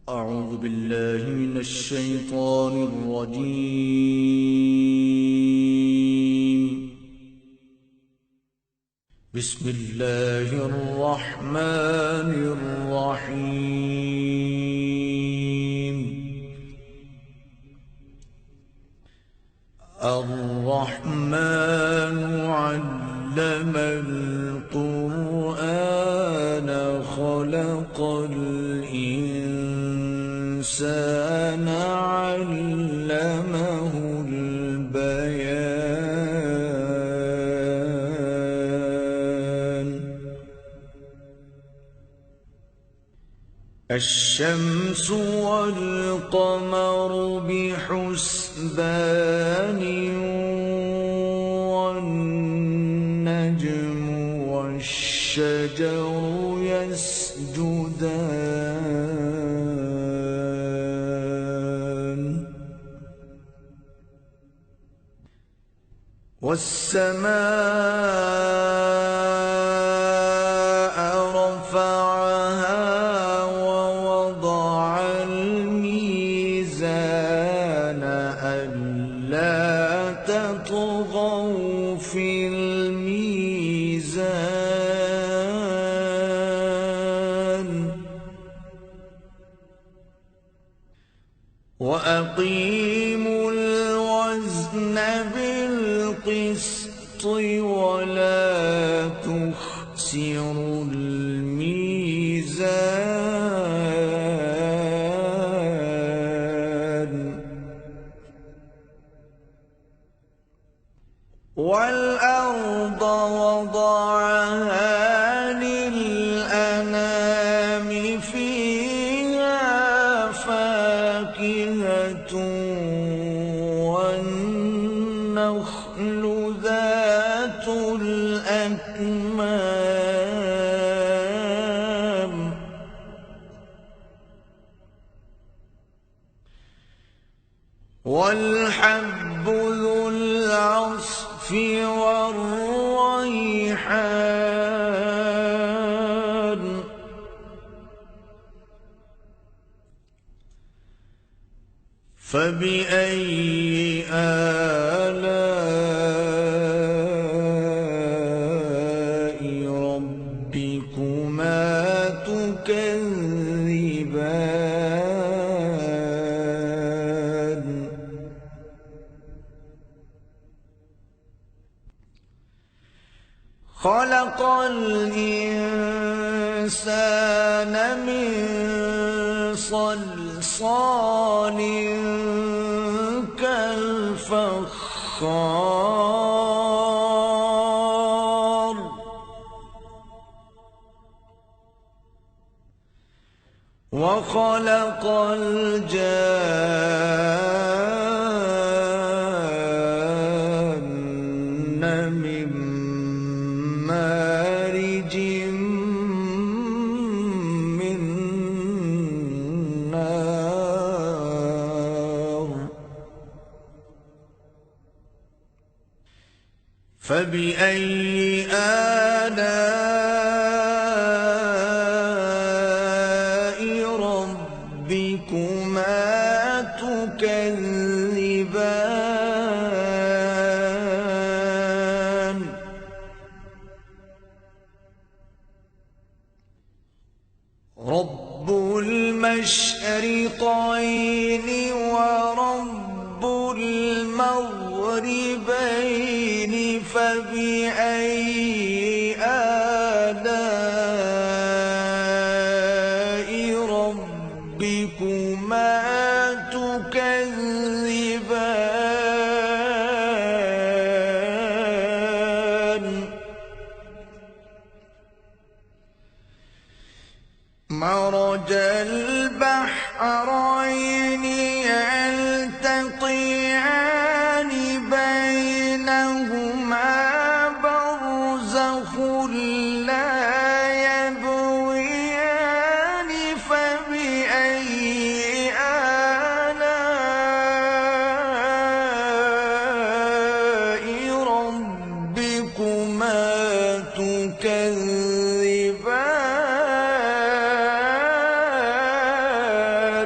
أعوذ بالله من الشيطان الرجيم. بسم الله الرحمن الرحيم. الرحمن علم القرآن خلق الإنسان علمه البيان. الشمس والقمر بحسبان والنجم والشجر يسجدان والسماء رفعها ووضع الميزان ألا تطغوا في الميزان وأقيموا الوزن بالقسط ولا تخسروا الميزان والأرض وضعها للأنام فيها فاكهة والنخل ذات الأكمام والحب ذو العصف والريحان فبأي آلاء ربكما تكذبان خلق الإنسان من صلصال كالفخار وخلق الجان من مارج من نار فبأي آلاء ربكما تكذبان رب المشرقين ورب المغربين فبأي آلاء ربكما تكذبان مرج البحرين يلتقيان بينهما برزخ لا يبغيان فبأي آلاء ربكما تكذبان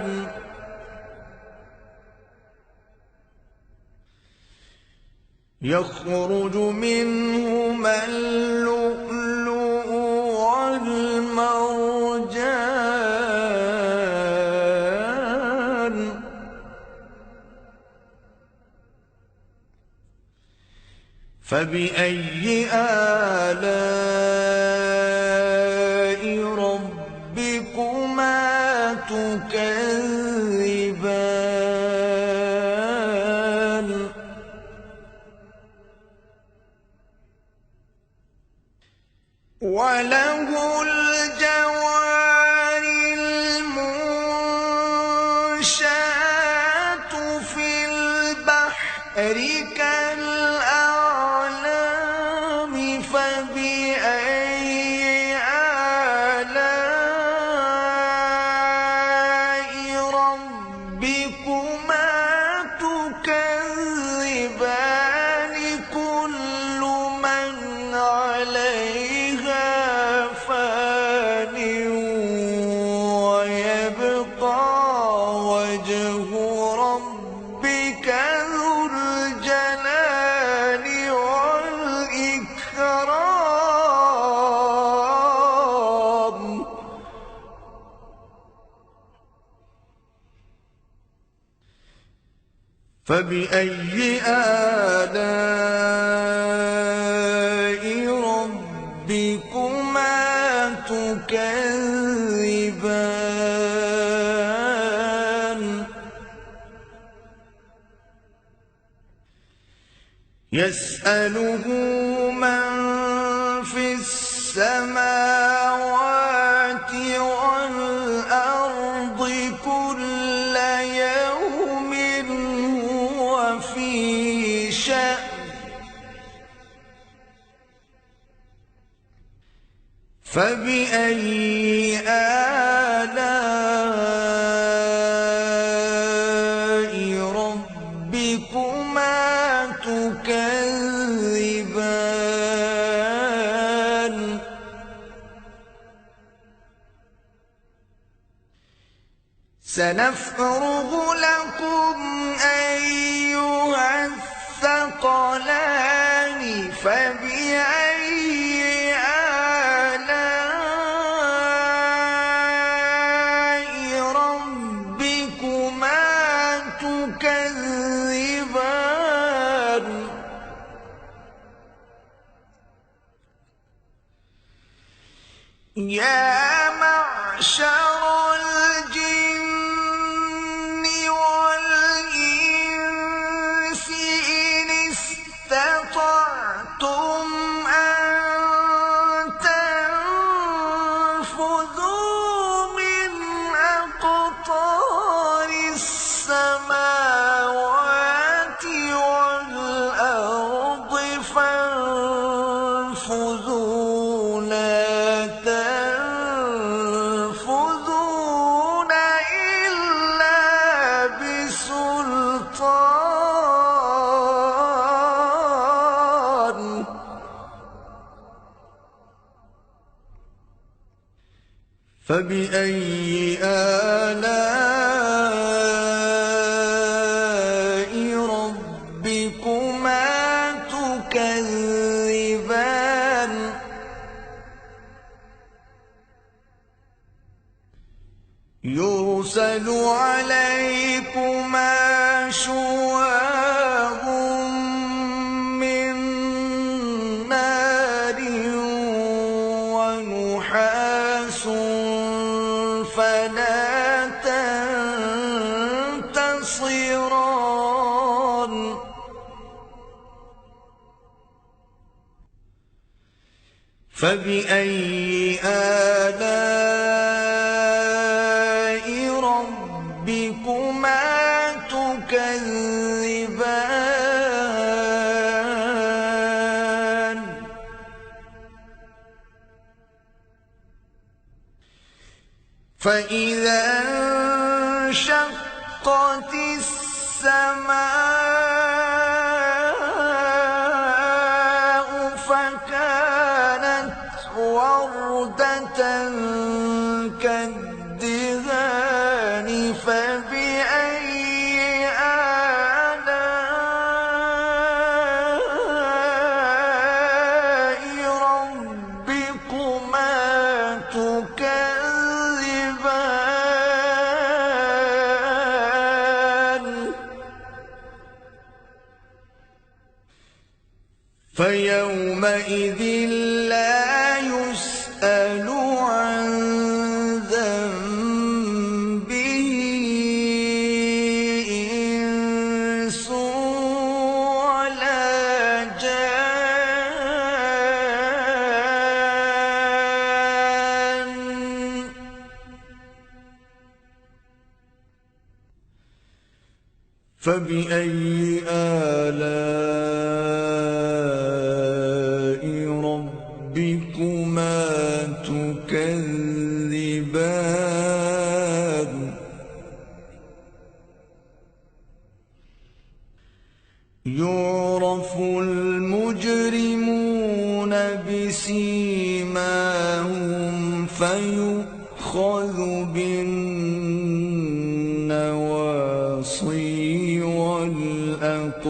اللؤلؤ والمرجان فبأي آلاء ربكما تكذبان وله الجوار المنشآت في البحر كالأعلام فبأي آلاء ربكما تكذبان كل من عليها فان ويبقى وجه ربك ذو الجلال والإكرام فبأي آلاء ربكما تكذبان يسأله من في السماوات والأرض كل يوم هو في شأن فبأي آلاء ربكما تكذبان سنفرغ لكم أيها الثقلان فبأي آلاء ربكما تكذبان يا معشر الجن والإنس إن استطعتم أن تنفذوا من أقطار السماوات والأرض فانفذوا لا تنفذون إلا بسلطان فبأي آلاء ربكما تكذبان يرسل عليكما شواظ من نار ونحاس فلا تنتصران فبأي آلاء ربكما تكذبان فإذا انشقت السماء فكانت وردة كالدهان فبأي آلاء فيومئذ لا يسأل عن ذنبه إنس ولا جان. فبأي آلاء ربكما تكذبان. يعرف المجرمون بسيماهم فيؤخذ بالنواصي والأقدام.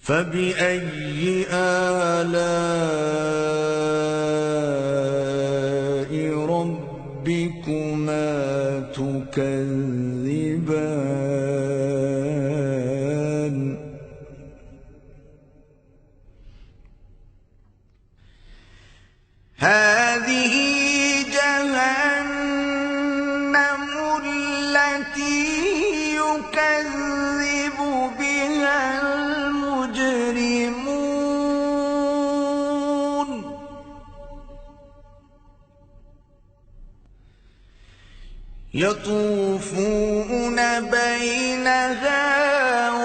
فبأي آلاء ربكما تكذبان. هذه جهنم التي يكذب بها المجرمون. يطوفون بينها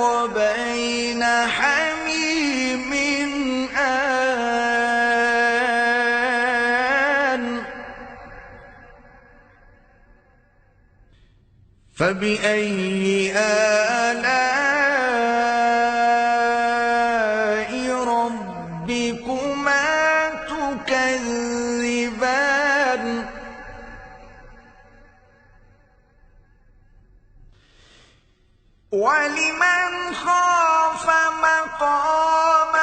وبين حميم آن. فبأي آلاء ربكما تكذبان. ولمن خاف مقام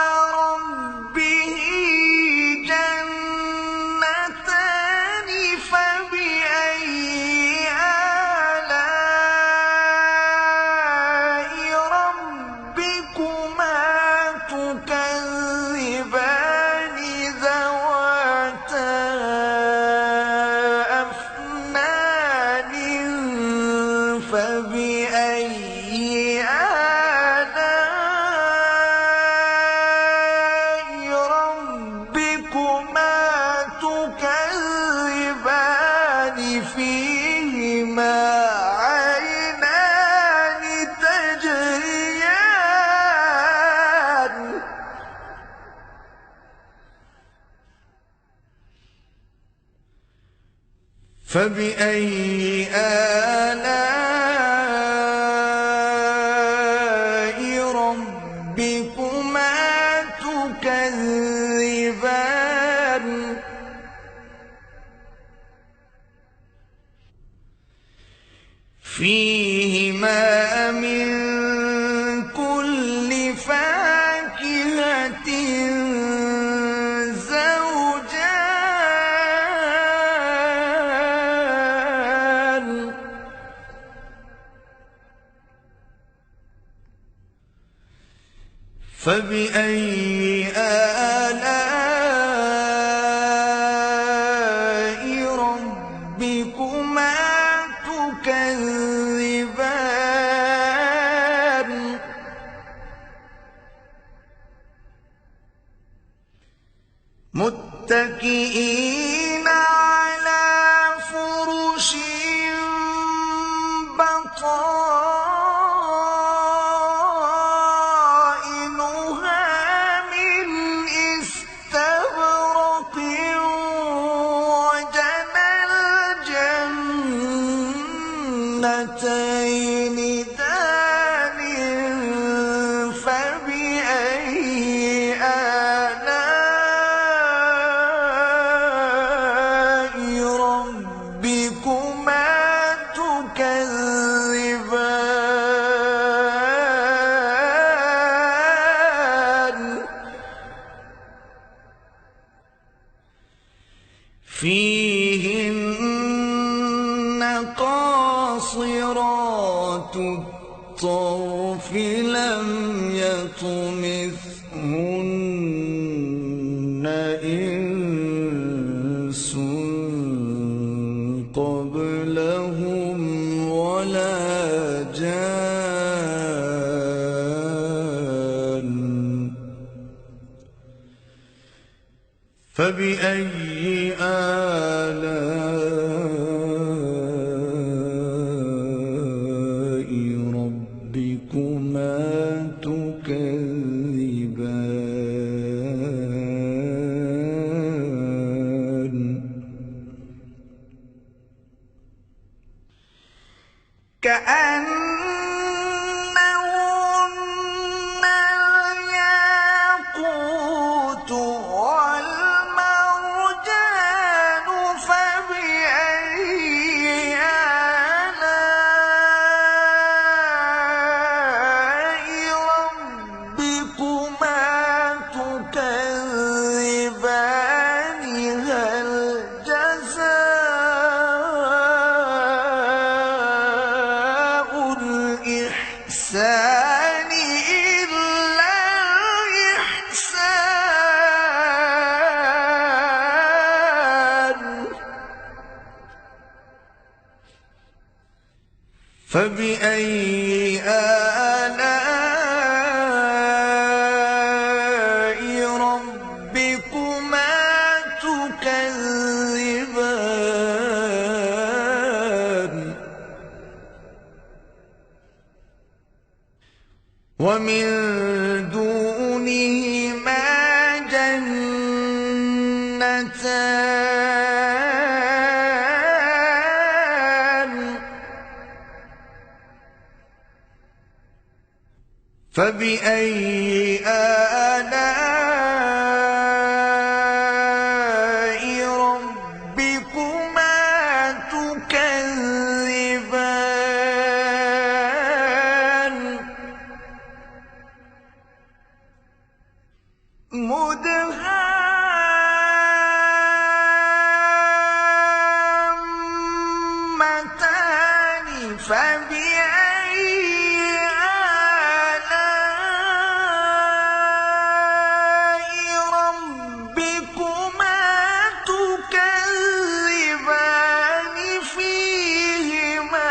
ربه جنتان. فبأي آلاء ربكما تكذبان ذواتا أفنان. فبأي آلاء ربكما تكذبان فيهما عينان تجريان. فبأي آلاء ربكما تكذبان. فيهما من كل فاكهة زوجان. فبأي آلاء ربكما تكذبان. متكئين على فرش بطائنها من استبرق. وجنى الجنتين دان. فبأي آلاء ربكما تكذبان. قاصرات الطرف لم يطمثهن إنس قبلهم ولا جان فبأي آلاء ربكما تكذبان كأنهن الياقوت والمرجان فبأي آلاء ربكما تكذبان هل جزاء الإحسان إلا الإحسان فبأي آلاء ربكما تكذبان ومن دونهما جنتان فبأي آلاء ربكما تكذبان مدهامتان فبأي آلاء ربكما تكذبان فيهما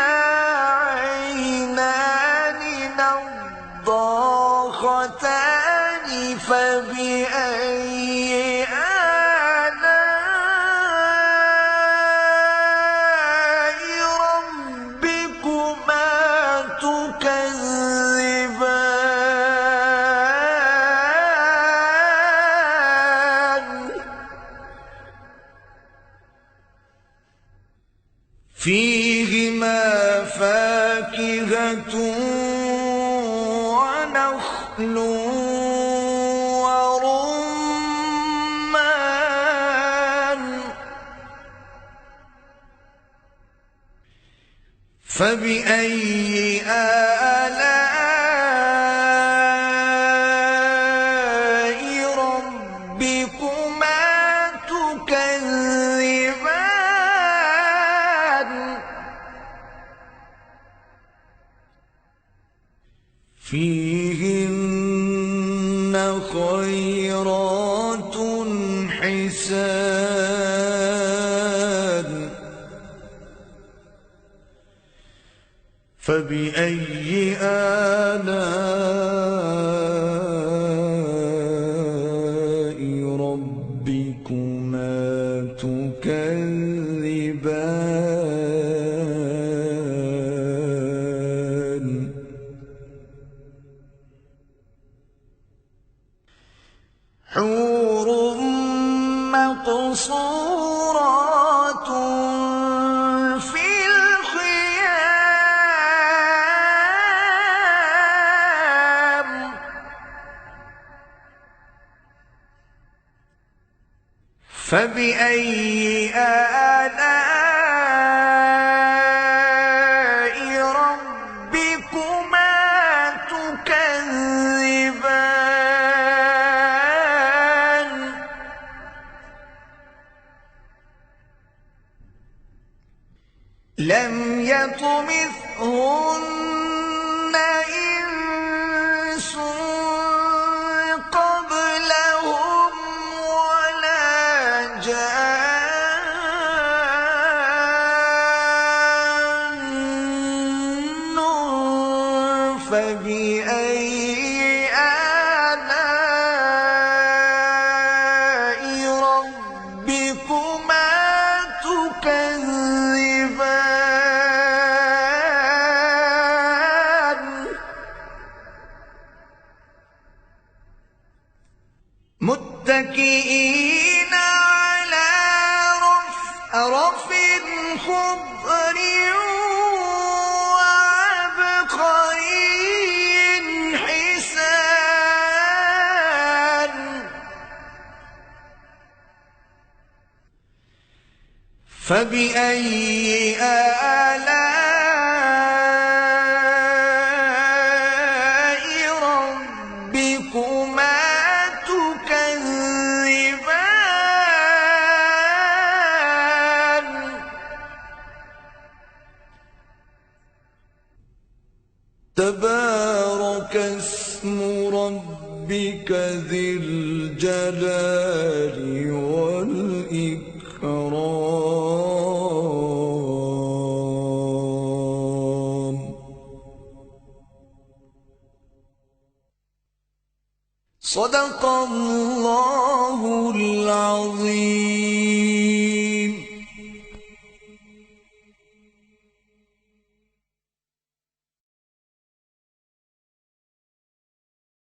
عينان نضاختان فبأي آلاء ربكما تكذبان فيهما فاكهة ونخل ورمان فبأي آلاء ربكما تكذبان فيهن خيرات حسان فبأي آلاء ربكما تكذبان حور مقصورات في الخيام فبأي آلاء ربكما تكذبان لم يطمثهن فبأي آلاء ربكما تكذبان متكئين على رفرف خضر وعبقري حسان فبأي آلاء ربكما تكذبان تبارك اسم ربك ذي الجلال والإكرام صدق الله العظيم.